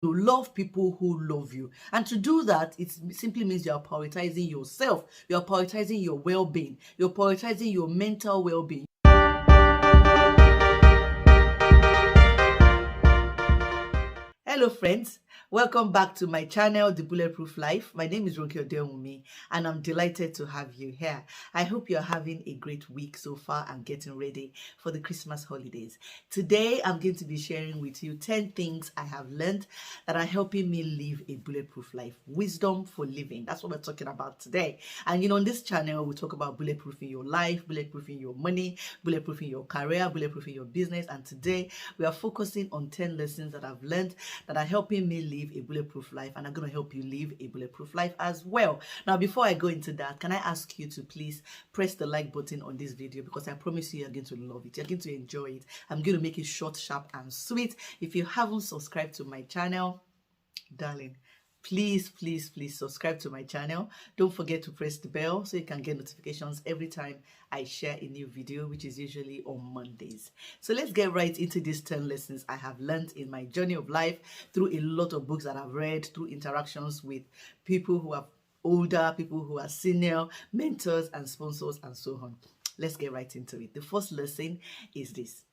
To love people who love you. And to do that, it simply means you are prioritizing yourself. You are prioritizing your well-being. You're prioritizing your mental well-being. Hello friends, welcome back to my channel, The Bulletproof Life. My name is Ronke Odewumi and I'm delighted to have you here. I hope you're having a great week so far and getting ready for the Christmas holidays. Today, I'm going to be sharing with you 10 things I have learned that are helping me live a bulletproof life. Wisdom for living. That's what we're talking about today. And on this channel, we talk about bulletproofing your life, bulletproofing your money, bulletproofing your career, bulletproofing your business. And today, we are focusing on 10 lessons that I've learned that are helping me live a bulletproof life, and I'm going to help you live a bulletproof life as well. Now, before I go into that, can I ask you to please press the like button on this video, because I promise you're going to love it. You're going to enjoy it. I'm going to make it short, sharp, and sweet. If you haven't subscribed to my channel, darling, please subscribe to my channel. Don't forget to press the bell so you can get notifications every time I share a new video, which is usually on Mondays. So let's get right into these 10 lessons I have learned in my journey of life through a lot of books that I've read, through interactions with people who are older, people who are senior, mentors and sponsors and so on. Let's get right into it. The first lesson is this: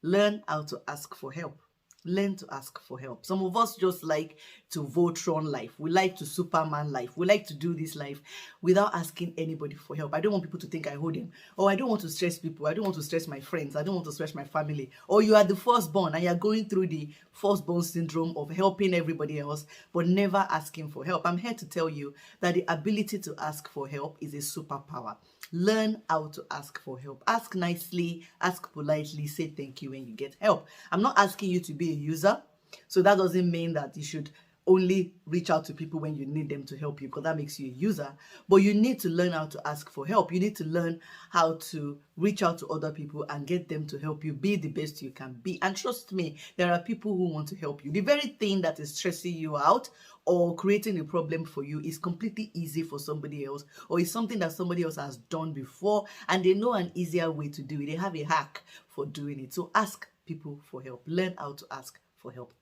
learn how to ask for help. Learn to ask for help. Some of us just like to Voltron life. We like to Superman life. We like to do this life without asking anybody for help. I don't want people to think I hold them. Or I don't want to stress people. I don't want to stress my friends. I don't want to stress my family. Or you are the firstborn and you're going through the firstborn syndrome of helping everybody else, but never asking for help. I'm here to tell you that the ability to ask for help is a superpower. Learn how to ask for help. Ask nicely, ask politely, say thank you when you get help. I'm not asking you to be a user, so that doesn't mean that you should only reach out to people when you need them to help you, because that makes you a user. But you need to learn how to ask for help. You need to learn how to reach out to other people and get them to help you be the best you can be. And trust me, there are people who want to help you. The very thing that is stressing you out or creating a problem for you is completely easy for somebody else, or is something that somebody else has done before and they know an easier way to do it. They have a hack for doing it. So ask people for help. Learn how to ask for help.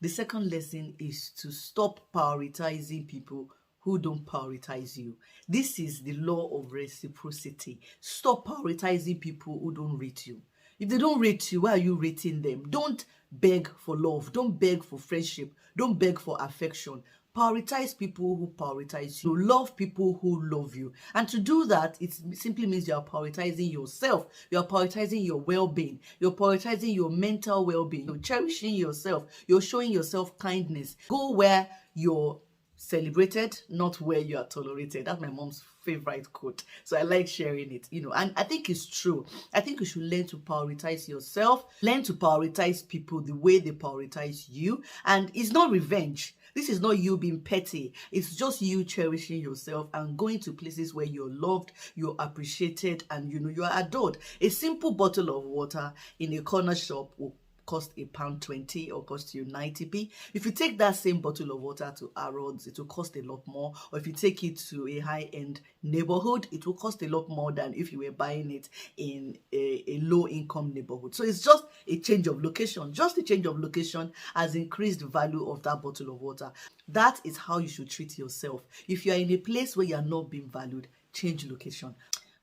The second lesson is to stop prioritizing people who don't prioritize you. This is the law of reciprocity. Stop prioritizing people who don't rate you. If they don't rate you, why are you rating them? Don't beg for love. Don't beg for friendship. Don't beg for affection. Prioritize people who prioritize you. Love people who love you. And to do that, it simply means you are prioritizing yourself. You are prioritizing your well-being. You're prioritizing your mental well-being. You're cherishing yourself. You're showing yourself kindness. Go where you're celebrated, not where you are tolerated. That's my mom's favorite quote, so I like sharing it, and I think it's true. I think you should learn to prioritize yourself, learn to prioritize people the way they prioritize you. And it's not revenge. This is not you being petty. It's just you cherishing yourself and going to places where you're loved, you're appreciated, and you're adored. A simple bottle of water in a corner shop will cost £1.20 or cost you 90p. If you take that same bottle of water to Harrods, it will cost a lot more. Or if you take it to a high-end neighborhood, it will cost a lot more than if you were buying it in a low-income neighborhood. So it's just a change of location. Just a change of location has increased the value of that bottle of water. That is how you should treat yourself. If you are in a place where you are not being valued, change location.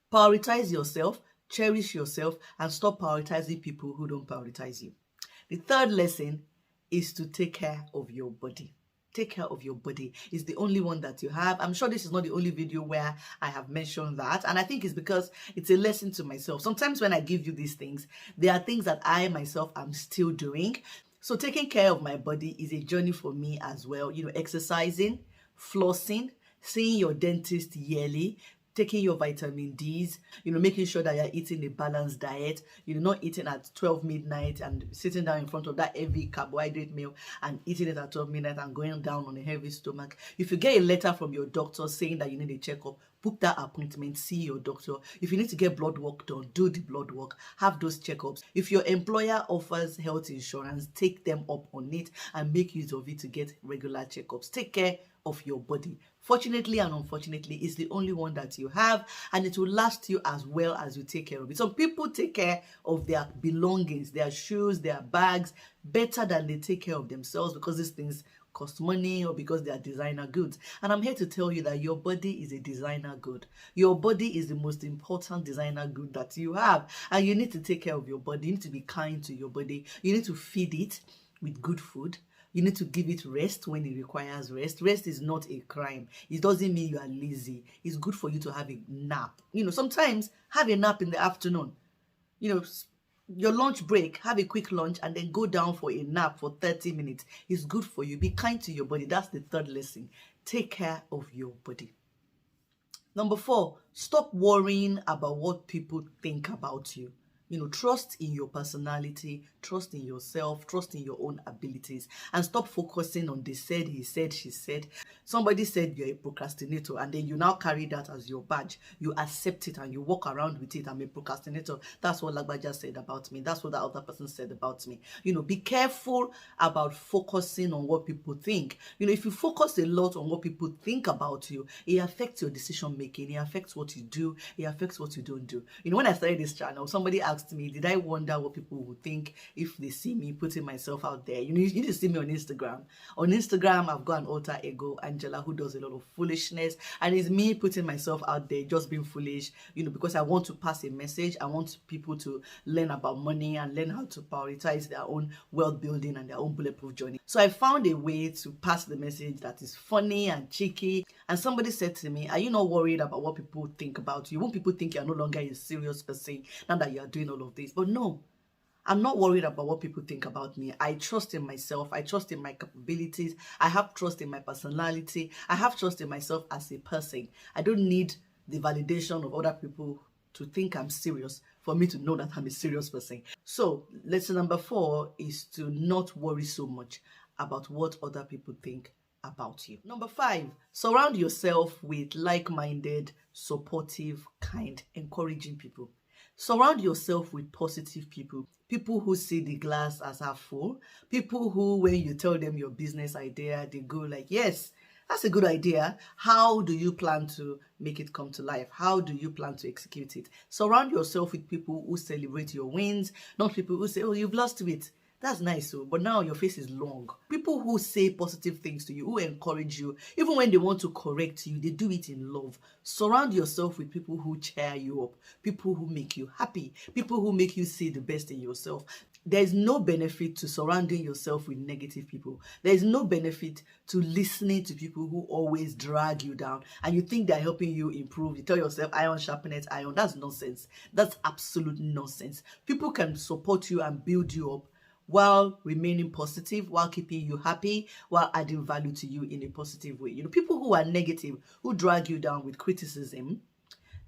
Prioritize yourself, cherish yourself, and stop prioritizing people who don't prioritize you. The third lesson is to take care of your body. Take care of your body. It's the only one that you have. I'm sure this is not the only video where I have mentioned that. And I think it's because it's a lesson to myself. Sometimes when I give you these things, there are things that I myself am still doing. So taking care of my body is a journey for me as well. Exercising, flossing, seeing your dentist yearly, taking your vitamin Ds, making sure that you're eating a balanced diet, not eating at 12 midnight and sitting down in front of that heavy carbohydrate meal and eating it at 12 midnight and going down on a heavy stomach. If you get a letter from your doctor saying that you need a checkup, book that appointment, see your doctor. If you need to get blood work done, do the blood work, have those checkups. If your employer offers health insurance, take them up on it and make use of it to get regular checkups. Take care of your body. Fortunately and unfortunately, it's the only one that you have, and it will last you as well as you take care of it. Some people take care of their belongings, their shoes, their bags, better than they take care of themselves, because these things cost money or because they are designer goods. And I'm here to tell you that your body is a designer good. Your body is the most important designer good that you have, and you need to take care of your body. You need to be kind to your body. You need to feed it with good food. You need to give it rest when it requires rest. Rest is not a crime. It doesn't mean you are lazy. It's good for you to have a nap. Sometimes have a nap in the afternoon. Your lunch break, have a quick lunch and then go down for a nap for 30 minutes. It's good for you. Be kind to your body. That's the third lesson. Take care of your body. Number 4, stop worrying about what people think about you. Trust in your personality, trust in yourself, trust in your own abilities, and stop focusing on they said, he said, she said. Somebody said you're a procrastinator, and then you now carry that as your badge. You accept it and you walk around with it. I'm a procrastinator. That's what Lagbaja said about me. That's what the other person said about me. Be careful about focusing on what people think. If you focus a lot on what people think about you, it affects your decision making. It affects what you do. It affects what you don't do. When I started this channel, somebody asked me, did I wonder what people would think if they see me putting myself out there? You need to see me on Instagram. On Instagram, I've got an alter ego, Angela, who does a lot of foolishness, and it's me putting myself out there, just being foolish, because I want to pass a message. I want people to learn about money and learn how to prioritize their own wealth building and their own bulletproof journey. So I found a way to pass the message that is funny and cheeky. And somebody said to me, are you not worried about what people think about you? Won't people think you're no longer a serious person now that you are doing all of this? But no, I'm not worried about what people think about me. I trust in myself. I trust in my capabilities. I have trust in my personality. I have trust in myself as a person. I don't need the validation of other people to think I'm serious for me to know that I'm a serious person. So lesson number 4 is to not worry so much about what other people think about you. Number 5, surround yourself with like-minded, supportive, kind, encouraging people. Surround yourself with positive people. People who see the glass as half full. People who, when you tell them your business idea, they go like, yes, that's a good idea. How do you plan to make it come to life? How do you plan to execute it? Surround yourself with people who celebrate your wins, not people who say, oh, you've lost weight. That's nice, but now your face is long. People who say positive things to you, who encourage you, even when they want to correct you, they do it in love. Surround yourself with people who cheer you up, people who make you happy, people who make you see the best in yourself. There is no benefit to surrounding yourself with negative people. There is no benefit to listening to people who always drag you down and you think they're helping you improve. You tell yourself, iron sharpeneth iron. That's nonsense. That's absolute nonsense. People can support you and build you up while remaining positive, while keeping you happy, while adding value to you in a positive way. People who are negative, who drag you down with criticism,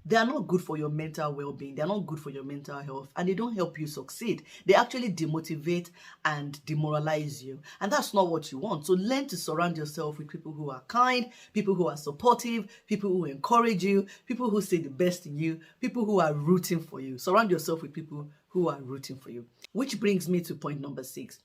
they are not good for your mental well-being. They are not good for your mental health, and they don't help you succeed. They actually demotivate and demoralize you, and that's not what you want. So learn to surround yourself with people who are kind, people who are supportive, people who encourage you, people who say the best in you, people who are rooting for you. Surround yourself with people who are rooting for you. Which brings me to point number 6.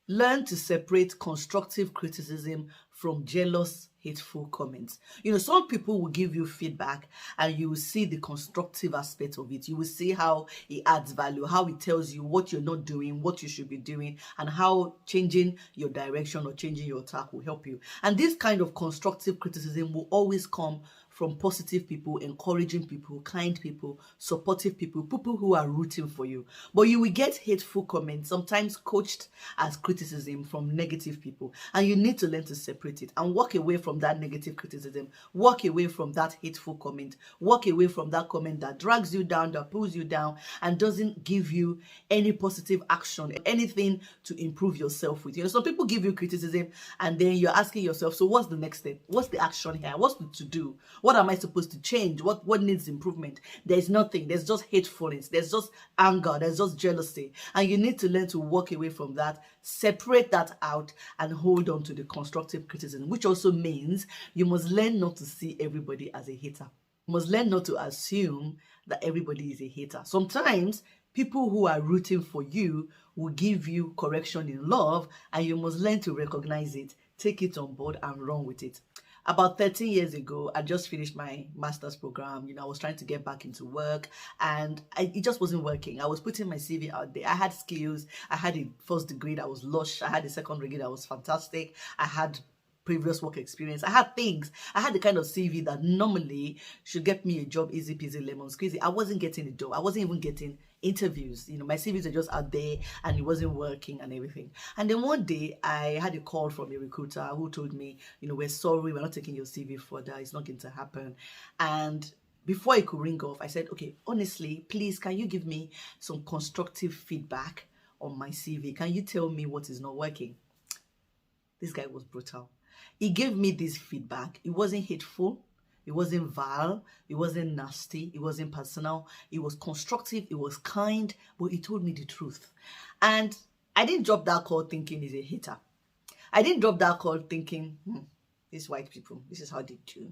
Learn to separate constructive criticism from jealous, hateful comments. Some people will give you feedback and you will see the constructive aspect of it. You will see how it adds value, how it tells you what you're not doing, what you should be doing, and how changing your direction or changing your tack will help you. And this kind of constructive criticism will always come from positive people, encouraging people, kind people, supportive people, people who are rooting for you. But you will get hateful comments, sometimes coached as criticism from negative people. And you need to learn to separate it and walk away from that negative criticism, walk away from that hateful comment, walk away from that comment that drags you down, that pulls you down, and doesn't give you any positive action, anything to improve yourself with. Some people give you criticism and then you're asking yourself, so what's the next step? What's the action here? What's the to-do? What am I supposed to change? What needs improvement? There's nothing. There's just hatefulness. There's just anger. There's just jealousy. And you need to learn to walk away from that, separate that out, and hold on to the constructive criticism, which also means you must learn not to see everybody as a hater. You must learn not to assume that everybody is a hater. Sometimes people who are rooting for you will give you correction in love, and you must learn to recognize it, take it on board and run with it. About 13 years ago, I just finished my master's program. I was trying to get back into work, and it just wasn't working. I was putting my CV out there. I had skills. I had a first degree that was lush. I had a second degree that was fantastic. I had previous work experience. I had things. I had the kind of CV that normally should get me a job easy peasy lemon squeezy. I wasn't getting a job. I wasn't even getting interviews. My CVs are just out there and it wasn't working and everything. And then one day I had a call from a recruiter who told me, we're sorry, we're not taking your CV further. It's not going to happen. And before I could ring off, I said, okay, honestly, please, can you give me some constructive feedback on my CV? Can you tell me what is not working? This guy was brutal. He gave me this feedback. It wasn't hateful. It wasn't vile. It wasn't nasty. It wasn't personal. It was constructive. It was kind. But he told me the truth. And I didn't drop that call thinking he's a hater. I didn't drop that call thinking, these white people, this is how they do.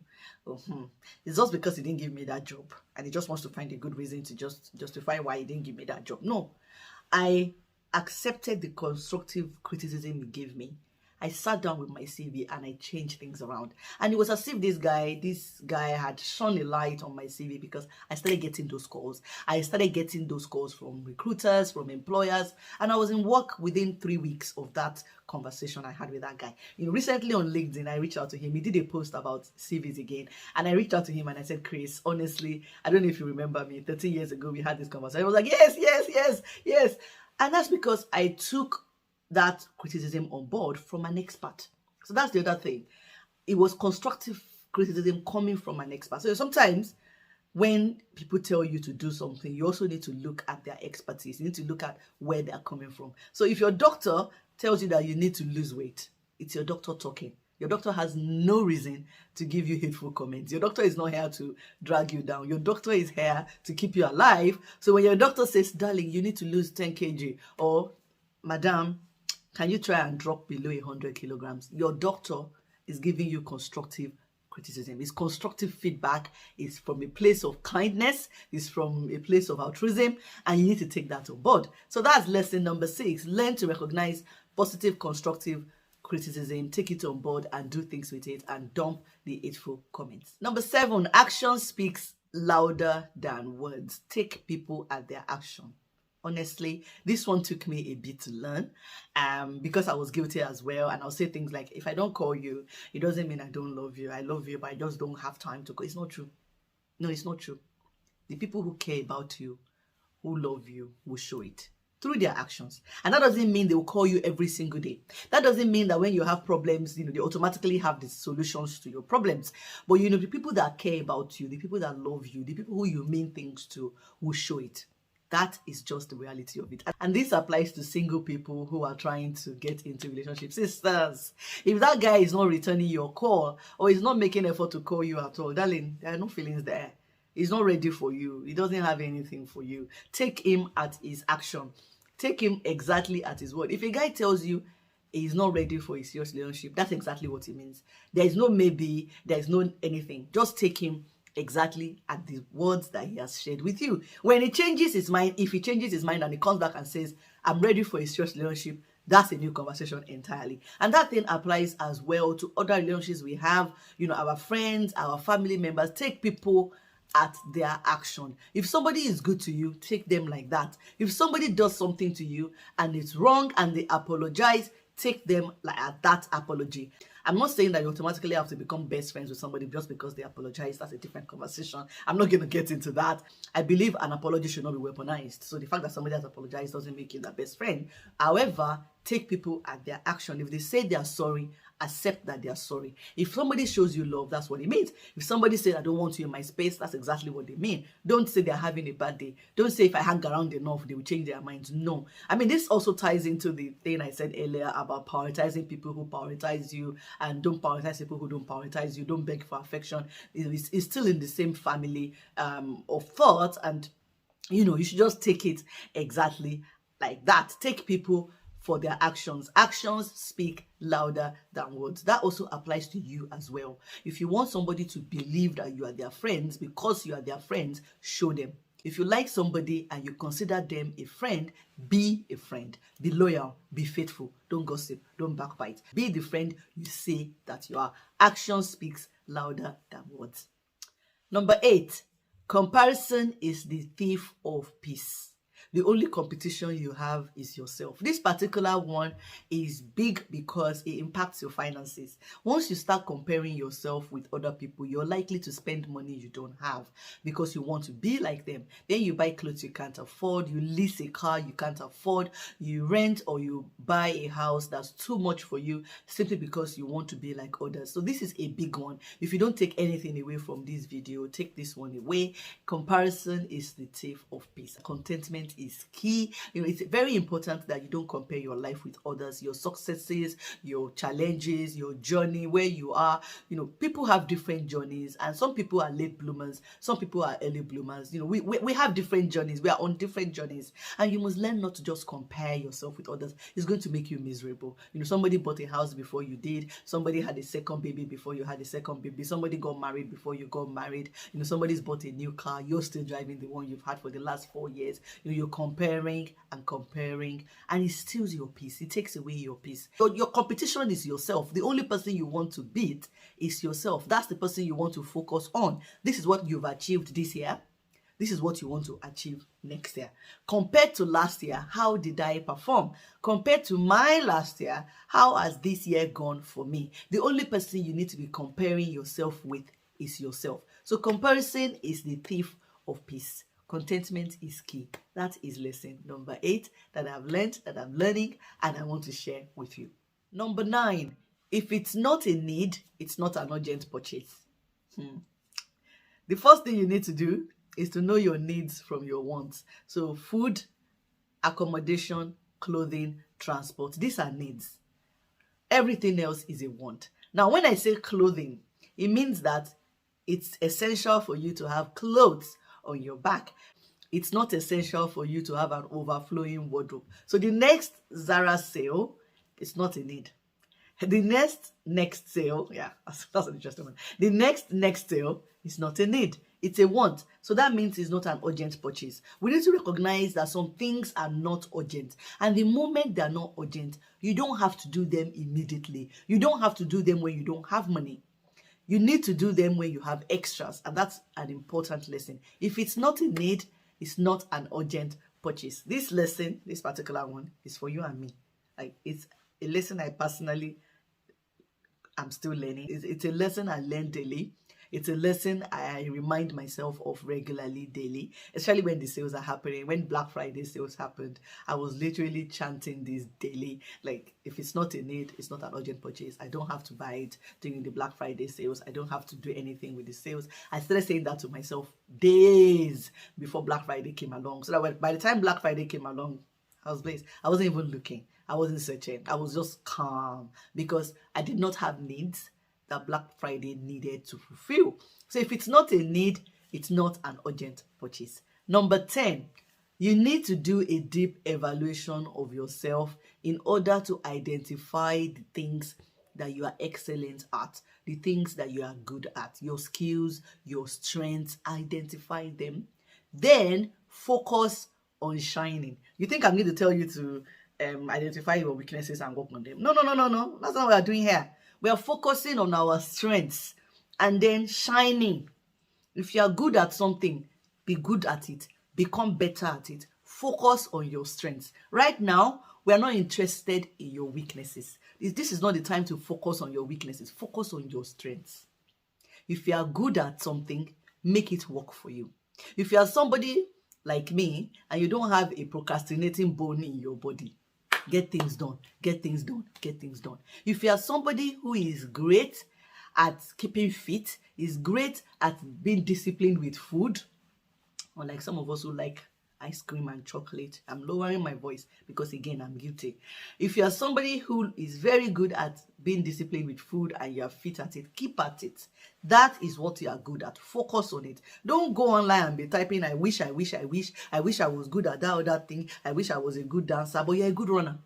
It's just because he didn't give me that job. And he just wants to find a good reason to justify why he didn't give me that job. No. I accepted the constructive criticism he gave me. I sat down with my CV and I changed things around. And it was as if this guy had shone a light on my CV, because I started getting those calls. I started getting those calls from recruiters, from employers, and I was in work within 3 weeks of that conversation I had with that guy. Recently on LinkedIn, I reached out to him. He did a post about CVs again. And I reached out to him and I said, Chris, honestly, I don't know if you remember me, 13 years ago, we had this conversation. I was like, yes. And that's because I took that criticism on board from an expert. So that's the other thing. It was constructive criticism coming from an expert. So sometimes when people tell you to do something, you also need to look at their expertise. You need to look at where they're coming from. So if your doctor tells you that you need to lose weight, it's your doctor talking. Your doctor has no reason to give you hateful comments. Your doctor is not here to drag you down. Your doctor is here to keep you alive. So when your doctor says, darling, you need to lose 10 kg, or madam, can you try and drop below 100 kilograms? Your doctor is giving you constructive criticism. It's constructive feedback. It's from a place of kindness. It's from a place of altruism. And you need to take that on board. So that's lesson number 6. Learn to recognize positive, constructive criticism. Take it on board and do things with it, and dump the hateful comments. Number 7, action speaks louder than words. Take people at their action. Honestly, this one took me a bit to learn, because I was guilty as well. And I'll say things like, if I don't call you, it doesn't mean I don't love you. I love you, but I just don't have time to call. It's not true. No, it's not true. The people who care about you, who love you, will show it through their actions. And that doesn't mean they will call you every single day. That doesn't mean that when you have problems, they automatically have the solutions to your problems. But the people that care about you, the people that love you, the people who you mean things to, will show it. That is just the reality of it. And this applies to single people who are trying to get into relationships. Sisters, if that guy is not returning your call, or is not making effort to call you at all, darling, there are no feelings there. He's not ready for you. He doesn't have anything for you. Take him at his action. Take him exactly at his word. If a guy tells you he's not ready for a serious relationship, that's exactly what it means. There is no maybe, there is no anything. Just take him exactly at the words that he has shared with you. When he changes his mind, if he changes his mind and he comes back and says, I'm ready for a serious relationship, that's a new conversation entirely. And that thing applies as well to other relationships we have, our friends, our family members. Take people at their action. If somebody is good to you, take them like that. If somebody does something to you and it's wrong and they apologize, take them like at that apology. I'm not saying that you automatically have to become best friends with somebody just because they apologize. That's a different conversation. I'm not going to get into that. I believe an apology should not be weaponized. So the fact that somebody has apologized doesn't make you their best friend. However, take people at their action. If they say they are sorry, accept that they are sorry. If somebody shows you love, that's what it means. If somebody says, I don't want you in my space, that's exactly what they mean. Don't say they're having a bad day. Don't say if I hang around enough, they will change their minds. No. I mean, this also ties into the thing I said earlier about prioritizing people who prioritize you and don't prioritize people who don't prioritize you. Don't beg for affection. It's still in the same family of thought. And, you should just take it exactly like that. Take people for their actions. Actions speak louder than words. That also applies to you as well. If you want somebody to believe that you are their friends because you are their friends, show them. If you like somebody and you consider them a friend, be a friend. Be loyal, be faithful. Don't gossip, don't backbite. Be the friend you say that you are. Action speaks louder than words. Number 8, comparison is the thief of peace. The only competition you have is yourself. This particular one is big because it impacts your finances. Once you start comparing yourself with other people, you're likely to spend money you don't have because you want to be like them. Then you buy clothes you can't afford, you lease a car you can't afford, you rent or you buy a house that's too much for you simply because you want to be like others. So this is a big one. If you don't take anything away from this video, take this one away. Comparison is the thief of peace. Contentment is key. It's very important that you don't compare your life with others, your successes, your challenges, your journey, where you are. People have different journeys, and some people are late bloomers, some people are early bloomers. We have different journeys. We are on different journeys, and you must learn not to just compare yourself with others. It's going to make you miserable. Somebody bought a house before you did, somebody had a second baby before you had a second baby, somebody got married before you got married, somebody's bought a new car, you're still driving the one you've had for the last 4 years. You're comparing, and it steals your peace. It takes away your peace. Your competition is yourself. The only person you want to beat is yourself. That's the person you want to focus on. This is what you've achieved this year. This is what you want to achieve next year. Compared to last year, how did I perform? Compared to my last year, how has this year gone for me? The only person you need to be comparing yourself with is yourself. So comparison is the thief of peace. Contentment is key. That is lesson number 8 that I've learned, that I'm learning, and I want to share with you. Number 9, if it's not a need, it's not an urgent purchase. The first thing you need to do is to know your needs from your wants. So food, accommodation, clothing, transport, these are needs. Everything else is a want. Now, when I say clothing, it means that it's essential for you to have clothes on your back. It's not essential for you to have an overflowing wardrobe. So the next Zara sale is not a need. The next sale, that's an interesting one. The next sale is not a need. It's a want. So that means it's not an urgent purchase. We need to recognize that some things are not urgent. And the moment they're not urgent, you don't have to do them immediately. You don't have to do them when you don't have money. You need to do them when you have extras. And that's an important lesson. If it's not a need, it's not an urgent purchase. This lesson, this particular one, is for you and me. It's a lesson I'm still learning. It's a lesson I learn daily. It's a lesson I remind myself of regularly daily, especially when the sales are happening. When Black Friday sales happened, I was literally chanting this daily. If it's not a need, it's not an urgent purchase. I don't have to buy it during the Black Friday sales. I don't have to do anything with the sales. I started saying that to myself days before Black Friday came along. So that by the time Black Friday came along, I was blessed. I wasn't even looking. I wasn't searching. I was just calm because I did not have needs that Black Friday needed to fulfill. So if it's not a need, it's not an urgent purchase. Number 10, you need to do a deep evaluation of yourself in order to identify the things that you are excellent at, the things that you are good at, your skills, your strengths, identify them. Then focus on shining. You think I'm going to tell you to identify your weaknesses and work on them? No. That's not what we're doing here. We are focusing on our strengths and then shining. If you are good at something, be good at it. Become better at it. Focus on your strengths. Right now, we are not interested in your weaknesses. This is not the time to focus on your weaknesses. Focus on your strengths. If you are good at something, make it work for you. If you are somebody like me and you don't have a procrastinating bone in your body, get things done, get things done, get things done. If you are somebody who is great at keeping fit, is great at being disciplined with food, or like some of us who like ice cream and chocolate, I'm lowering my voice because again, I'm guilty. If you are somebody who is very good at being disciplined with food and you are fit at it, keep at it. That is what you are good at. Focus on it. Don't go online and be typing, I wish I was good at that other thing. I wish I was a good dancer, but you're a good runner.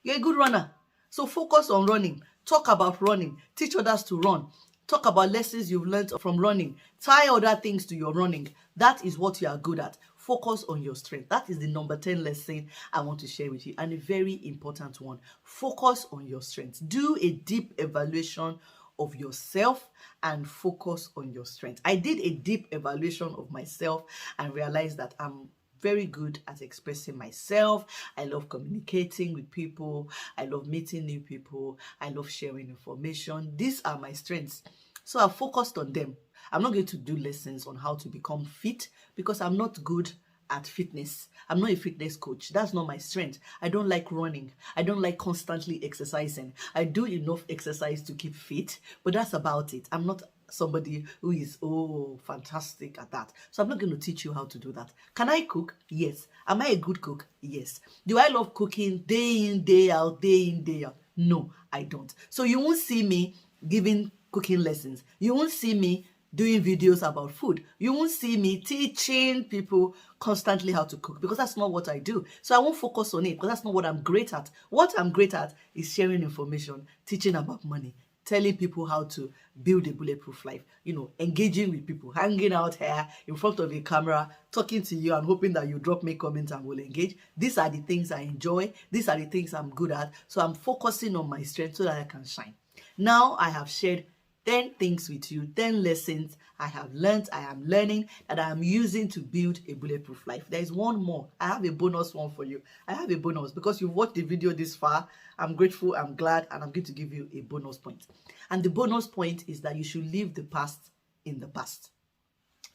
You're a good runner. So focus on running. Talk about running. Teach others to run. Talk about lessons you've learned from running. Tie other things to your running. That is what you are good at. Focus on your strength. That is the number 10 lesson I want to share with you, and a very important one. Focus on your strengths. Do a deep evaluation of yourself and focus on your strength. I did a deep evaluation of myself and realized that I'm very good at expressing myself. I love communicating with people. I love meeting new people. I love sharing information. These are my strengths. So I focused on them. I'm not going to do lessons on how to become fit because I'm not good at fitness. I'm not a fitness coach. That's not my strength. I don't like running. I don't like constantly exercising. I do enough exercise to keep fit, but that's about it. I'm not somebody who is fantastic at that. So I'm not going to teach you how to do that. Can I cook? Yes. Am I a good cook? Yes. Do I love cooking day in, day out, day in, day out? No, I don't. So you won't see me giving cooking lessons. You won't see me doing videos about food. You won't see me teaching people constantly how to cook because that's not what I do. So I won't focus on it because that's not what I'm great at. What I'm great at is sharing information, teaching about money, telling people how to build a bulletproof life, engaging with people, hanging out here in front of a camera, talking to you and hoping that you drop me comments and will engage. These are the things I enjoy. These are the things I'm good at. So I'm focusing on my strength so that I can shine. Now I have shared 10 things with you, 10 lessons I have learned, I am learning, that I am using to build a bulletproof life. There is one more. I have a bonus one for you. I have a bonus because you've watched the video this far. I'm grateful, I'm glad, and I'm going to give you a bonus point. And the bonus point is that you should leave the past in the past.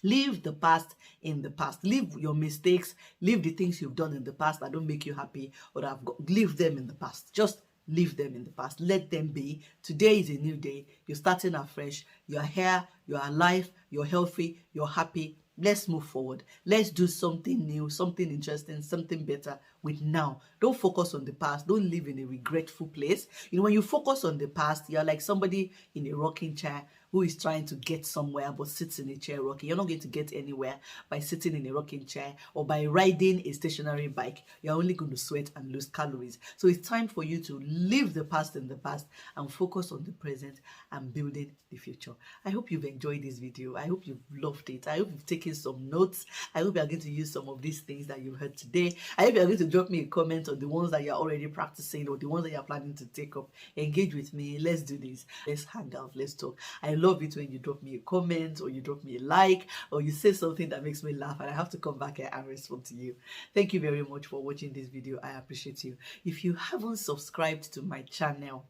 Leave the past in the past. Leave your mistakes, leave the things you've done in the past that don't make you happy or that leave them in the past. Just leave them in the past. Let them be. Today is a new day. You're starting afresh. You're here. You're alive. You're healthy. You're happy. Let's move forward. Let's do something new, something interesting, something better with now. Don't focus on the past. Don't live in a regretful place. When you focus on the past, you're like somebody in a rocking chair who is trying to get somewhere but sits in a chair rocking. You're not going to get anywhere by sitting in a rocking chair or by riding a stationary bike. You're only going to sweat and lose calories. So it's time for you to leave the past in the past and focus on the present and building the future. I hope you've enjoyed this video. I hope you've loved it. I hope you've taken some notes. I hope you're going to use some of these things that you've heard today. I hope you're going to drop me a comment on the ones that you're already practicing or the ones that you're planning to take up. Engage with me. Let's do this. Let's hang out. Let's talk. I love it when you drop me a comment or you drop me a like or you say something that makes me laugh and I have to come back here and respond to you. Thank you very much for watching this video. I appreciate you. If you haven't subscribed to my channel,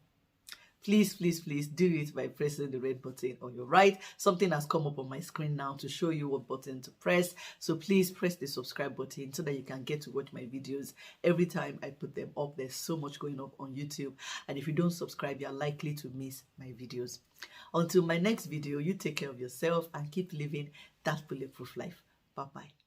please do it by pressing the red button on your right. Something has come up on my screen now to show you what button to press. So please press the subscribe button so that you can get to watch my videos every time I put them up. There's so much going up on YouTube. And if you don't subscribe, you're likely to miss my videos. Until my next video, you take care of yourself and keep living that bulletproof life. Bye-bye.